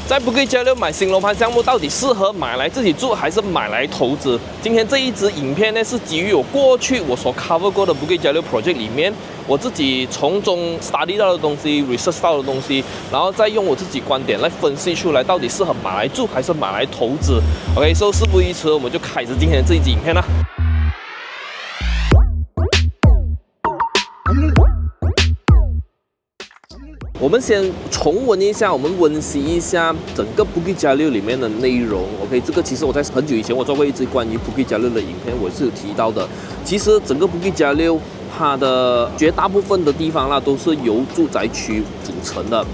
在Bukit Jalil买新楼盘项目，到底适合买来自己住还是买来投资？今天这一支影片呢，是基于我过去我所 cover 过的Bukit Jalil project 里面，我自己从中 study 到的东西 ，research 到的东西，然后再用我自己观点来分析出来，到底适合买来住还是买来投资。OK， 所以事不宜迟，我们就开始今天的这一支影片啦。我们先重温一下，我们温习一下整个 Bukit Jalil 里面的内容。OK， 这个其实我在很久以前我做过一支关于 Bukit Jalil 的影片，我是有提到的。其实整个 Bukit Jalil 它的绝大部分的地方啦，都是由住宅区组成的。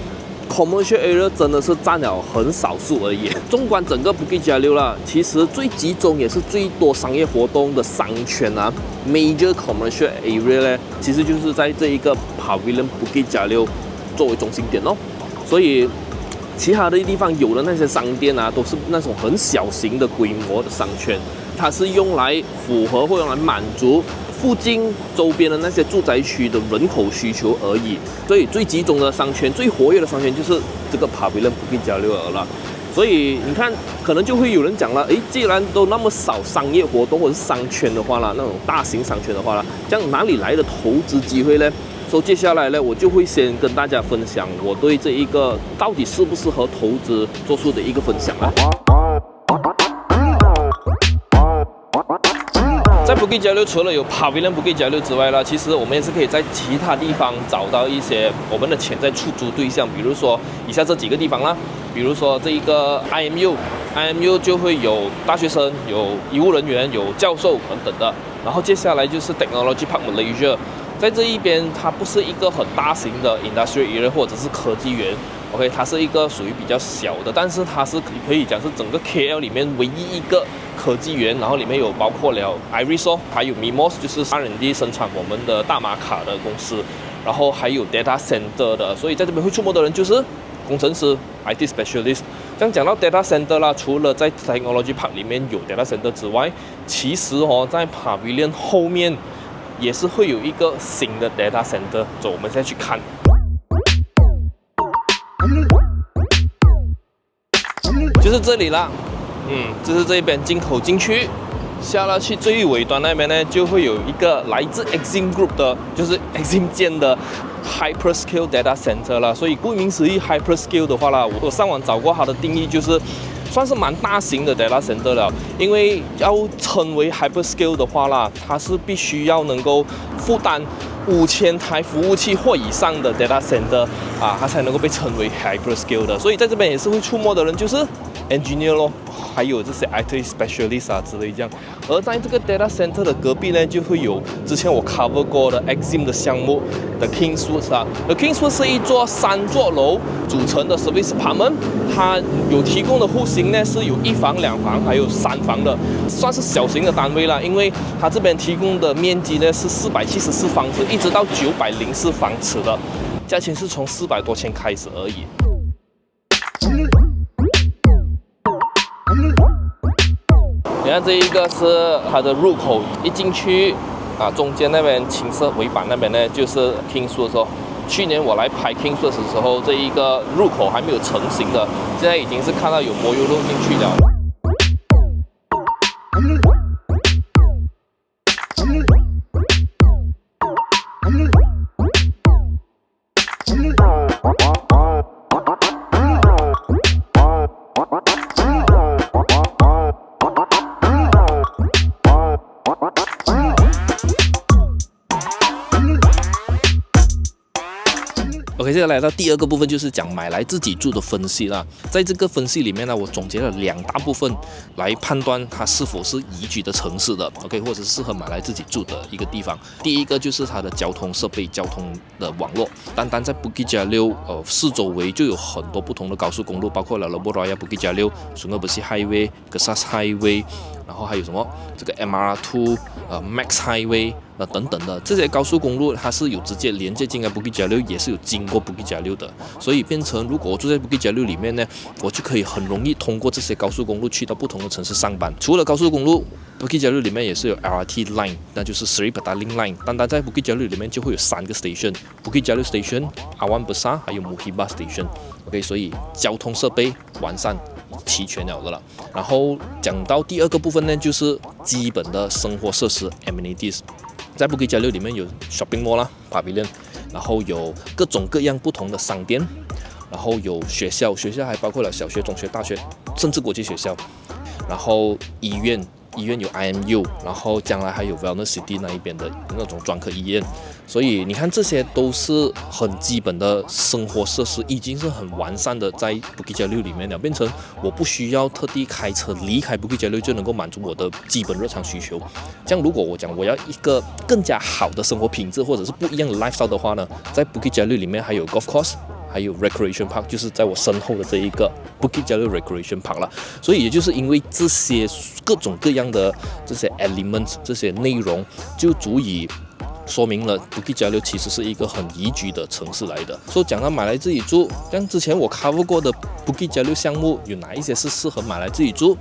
Commercial area 真的是占了很少数而已。纵观整个 Bukit Jalil 啦，其实最集中也是最多商业活动的商圈啊 ，major commercial area 呢，其实就是在这一个 Pavilion Bukit Jalil 作为中心点哦，所以其他的地方有的那些商店啊，都是那种很小型的规模的商圈，它是用来符合或用来满足附近周边的那些住宅区的人口需求而已。所以最集中的商圈、最活跃的商圈就是这个 Pavilion Bukit Jalil 了。所以你看，可能就会有人讲了，既然都那么少商业活动或者是商圈的话啦，那种大型商圈的话啦，这样哪里来的投资机会呢？所以接下来呢，我就会先跟大家分享我对这一个到底适不适合投资做出的一个分享啦。在 Bukit Jalil 除了有 Pavilion Bukit Jalil 之外啦，其实我们也是可以在其他地方找到一些我们的潜在出租对象，比如说以下这几个地方啦，比如说这一个 IMU 就会有大学生、有医务人员、有教授等等的，然后接下来就是 Technology Park Malaysia。在这一边，它不是一个很大型的 industrial area 或者是科技园 ，OK， 它是一个属于比较小的，但是它是可以讲是整个 KL 里面唯一一个科技园，然后里面有包括了 Iris 还有 Mimos， 就是 R&D 生产我们的大马卡的公司，然后还有 data center 的，所以在这边会出没的人就是工程师 IT specialist。这样讲到 data center 啦，除了在 Technology Park 里面有 data center 之外，其实在 Pavilion 后面也是会有一个新的 data center， 走，我们现在去看。就是这里啦，就是这边进口进去，下了去最尾端那边呢，就会有一个来自 Exim Group 的，就是 Exim 建的 Hyperscale Data Center 啦。所以顾名思义 ，Hyperscale 的话啦，我上网找过它的定义，就是算是蛮大型的 data center 了，因为要称为 hyperscale 的话啦，它是必须要能够负担5000台服务器或以上的 data center 啊，它才能够被称为 hyperscale 的。所以在这边也是会出没的人，就是 engineer 咯，还有这些 IT specialist 啊之类这样。而在这个 data center 的隔壁呢，就会有之前我 cover 过的 Exim 的项目的 Kingswood 啊。The Kingswood 是一座3座楼组成的 service apartment， 它有提供的户型呢是有1房、2房，还有3房的，算是小型的单位啦。因为它这边提供的面积呢是474方尺，一直到904方尺的，价钱是从400多千开始而已。你看这一个是它的入口，一进去中间那边青色尾板那边呢就是 Kingswood 的时候。去年我来拍 Kingswood 的时候，这一个入口还没有成型的，现在已经是看到有柏油路进去了。OK， 接下来到第二个部分，就是讲买来自己住的分析啦。在这个分析里面呢，我总结了2大部分来判断它是否是宜居的城市的 ，OK， 或者适合买来自己住的一个地方。第一个就是它的交通设备、交通的网络。单单在 Bukit Jalil 四周围就有很多不同的高速公路，包括了 Lebuh Raya Bukit Jalil、Sungai Besi Highway、Gesas Highway， 然后还有什么这个 MR2、Max Highway 等等的这些高速公路，它是有直接连接进来 Bukit Jalil， 也是有经过 Bukit Jalil 的，所以变成如果我住在 Bukit Jalil 里面呢，我就可以很容易通过这些高速公路去到不同的城市上班。除了高速公路，Bukit Jalil 里面也是有 LRT line， 那就是 Seri Petaling line。单单在 Bukit Jalil 里面就会有3个 station，Bukit Jalil station、Awan Besar 还有 Muhibah station。OK， 所以交通设备完善齐全了的了。然后讲到第二个部分呢，就是基本的生活设施 amenities。在 Bukit Jalil 里面有 shopping mall 啦 ，pavilion， 然后有各种各样不同的商店，然后有学校还包括了小学、中学、大学，甚至国际学校，然后医院有 IMU， 然后将来还有 Wellness City 那一边的那种专科医院，所以你看这些都是很基本的生活设施，已经是很完善的在 Bukit Jalil 里面了，变成我不需要特地开车离开 Bukit Jalil 就能够满足我的基本日常需求。这样如果我讲我要一个更加好的生活品质或者是不一样的 lifestyle 的话呢，在 Bukit Jalil 里面还有 golf course，还有 recreation park， 就是在我身后的这一个 Bukit Jalil recreation park 了。所以也就是因为这些各种各样的这些 elements 这些内容，就足以说明了 Bukit Jalil 其实是一个很宜居的城市来的。所以讲到买来自己住，像之前我 cover 过的 Bukit Jalil 项目有哪一些是适合买来自己住，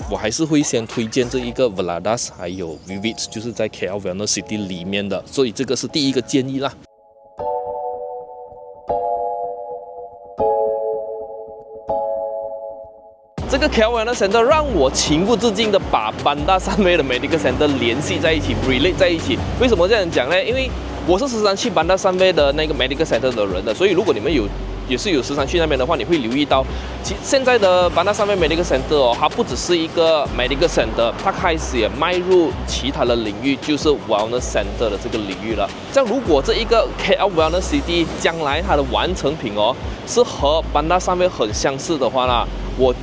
我还是会先推荐这一个 Veladas 还有 Vivid， 就是在 KL Wellness City 里面的，所以这个是第一个建议啦。这个 KL Wellness Center 让我情不自禁的把 Bandar Sunway 的 Medical Center 联系在一起 relate 在一起。为什么这样讲呢？因为我是时常去 Bandar Sunway 的那个 Medical Center 的人的，所以如果你们也是有时常去那边的话，你会留意到，现在的 Bandar Sunway Medical Center 哦，它不只是一个 Medical Center， 它开始也迈入其他的领域，就是 Wellness Center 的这个领域了。像如果这一个 KL Wellness City 将来它的完成品哦，是和 Bandar Sunway 很相似的话呢，我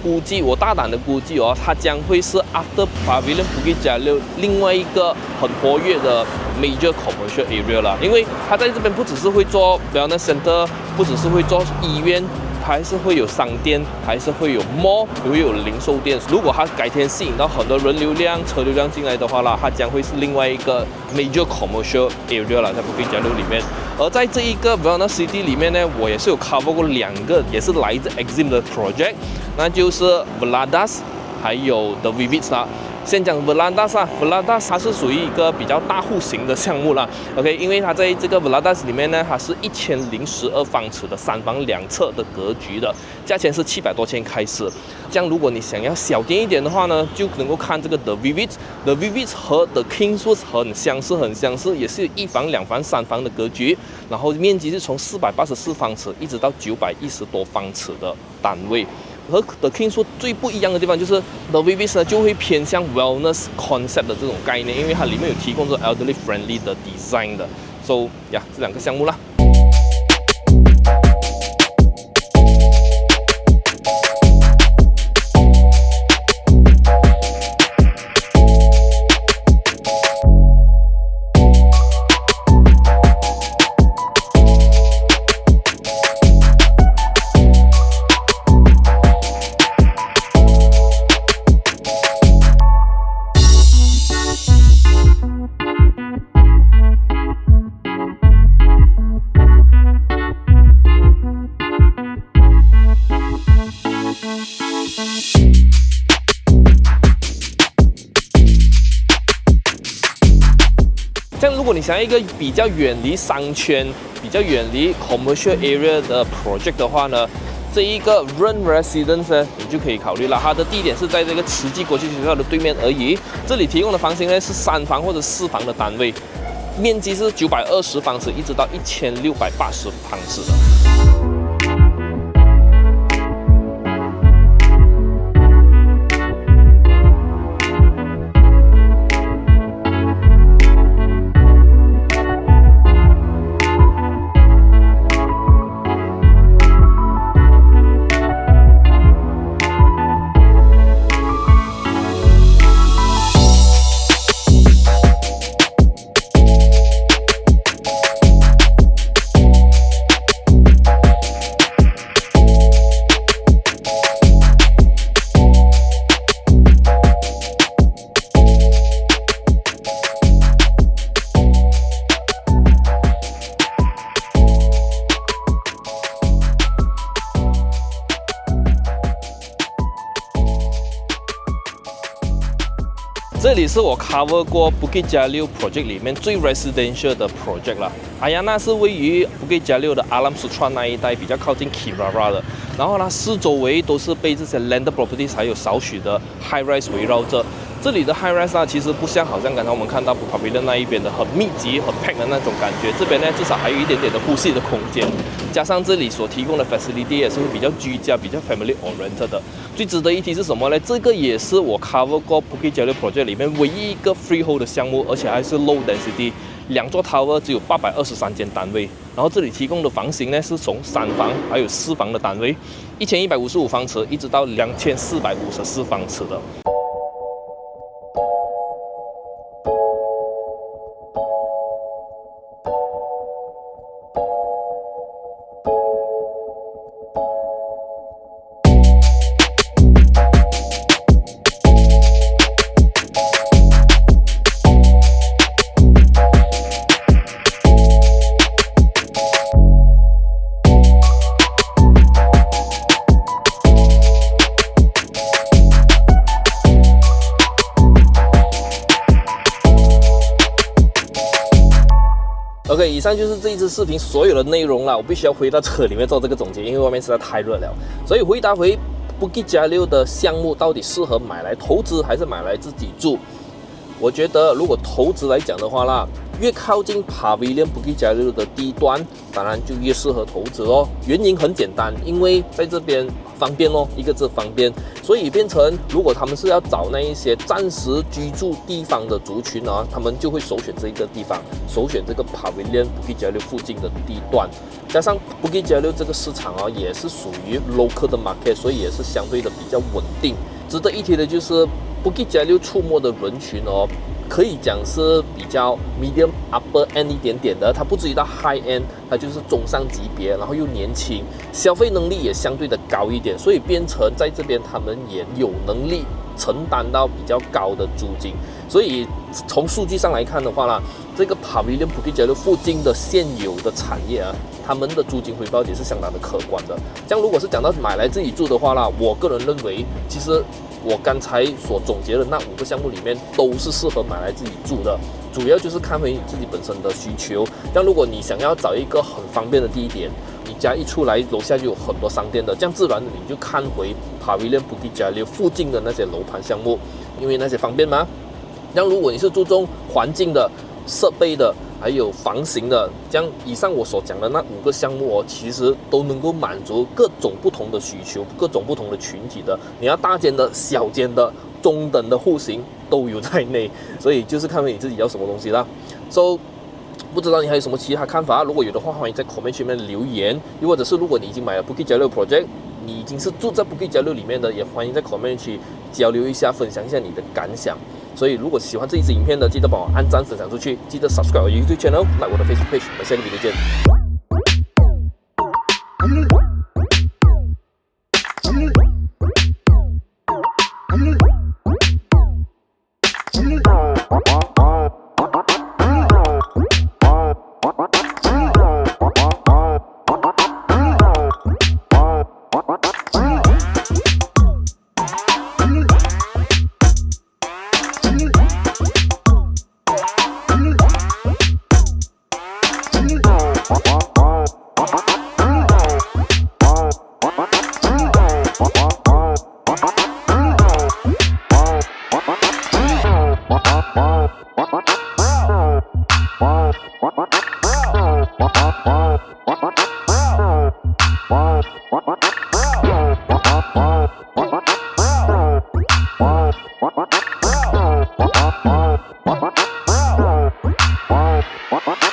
大胆的估计哦，它将会是 After Pavilion Bukit Jalil 另外一个很活跃的 major commercial area 啦。因为它在这边不只是会做 wellness center， 不只是会做医院，还是会有商店，还是会有 mall， 也会有零售店。如果它改天吸引到很多人流量、车流量进来的话啦，它将会是另外一个 major commercial area 啦，在 Bukit Jalil 里面。而在这一个 Wellness City 里面呢，我也是有 cover 过2个，也是来自 EXIM 的 project， 那就是 Veladas 还有 The Vivid 啦。先讲 Veladas 啊 ，Veladas 它是属于一个比较大户型的项目啦。OK， 因为它在这个 Veladas 里面呢，它是1012方尺的3房2侧的格局的，价钱是700多千开始。这样如果你想要小间一点的话呢，就能够看这个 The Vivid。The Vivid 和 The Kingswood 很相似，也是1房2房3房的格局，然后面积是从484方尺一直到910多方尺的单位。和 The Kingswood 最不一样的地方就是 The Vivid 呢就会偏向 wellness concept 的这种概念，因为它里面有提供这 elderly friendly 的 design 的。So 呀，这2个项目啦。像如果你想要一个比较远离商圈、比较远离 commercial area 的 project 的话呢，这一个 Run Residence 呢，你就可以考虑了。它的地点是在这个慈济国际学校的对面而已。这里提供的房型呢是3房或者4房的单位，面积是920方尺一直到1680方尺的。这里是我 cover 过 Bukit Jalil project 里面最 residential 的 project 啦。Ayana 是位于 Bukit Jalil 的 Alam Sutera 那一带，比较靠近 Kirara 的。然后它四周围都是被这些 landed properties 还有少许的 high rise 围绕着。这里的 high rise 啊，其实不像好像刚才我们看到 Pavilion 那一边的很密集、很 packed 的那种感觉。这边呢，至少还有一点点的呼吸的空间。加上这里所提供的 facility 也是会比较居家、比较 family oriented 的。最值得一提是什么呢？这个也是我 cover 过 Bukit Jalil project 里面唯一一个 freehold 的项目，而且还是 low density， 2座 tower 只有823间单位。然后这里提供的房型呢是从3房还有4房的单位，1155方尺一直到2454方尺的。OK， 以上就是这一支视频所有的内容了。我必须要回到车里面做这个总结，因为外面实在太热了。所以回答回 Bukit Jalil 的项目到底适合买来投资还是买来自己住？我觉得如果投资来讲的话啦，越靠近 Pavilion Bukit Jalil 的地段，当然就越适合投资哦。原因很简单，因为在这边方便哦，一个字方便，所以变成如果他们是要找那一些暂时居住地方的族群啊，他们就会首选这个地方，首选这个 Pavilion Bukit Jalil 附近的地段。加上 Bukit Jalil 这个市场啊，也是属于 local 的 market， 所以也是相对的比较稳定。值得一提的就是 Bukit Jalil 触摸的人群哦，可以讲是比较 medium upper end 一点点的，它不至于到 high end， 它就是中上级别，然后又年轻，消费能力也相对的高一点，所以变成在这边他们也有能力承担到比较高的租金。所以从数据上来看的话啦，这个 Pavilion Bukit Jalil 附近的现有的产业啊，他们的租金回报也是相当的可观的。这样如果是讲到买来自己住的话啦，我个人认为其实我刚才所总结的那5个项目里面都是适合买来自己住的，主要就是看回你自己本身的需求。像如果你想要找一个很方便的地点，你家一出来楼下就有很多商店的，这样自然你就看回 Pavilion Bukit Jalil 附近的那些楼盘项目，因为那些方便嘛。像如果你是注重环境的、设备的，还有房型的，这样以上我所讲的那5个项目哦，其实都能够满足各种不同的需求、各种不同的群体的。你要大间的、小间的、中等的户型都有在内，所以就是看你自己要什么东西啦。So， 不知道你还有什么其他看法？如果有的话，欢迎在 comment 区里面留言。又或者是如果你已经买了 Bukit Jalil project， 你已经是住在 Bukit Jalil 里面的，也欢迎在 comment 区交流一下，分享一下你的感想。所以如果喜欢这一支影片的，记得帮我按赞分享出去，记得 subscribe 我的 YouTube channel，like 我的 Facebook page， 我们下个video见。What?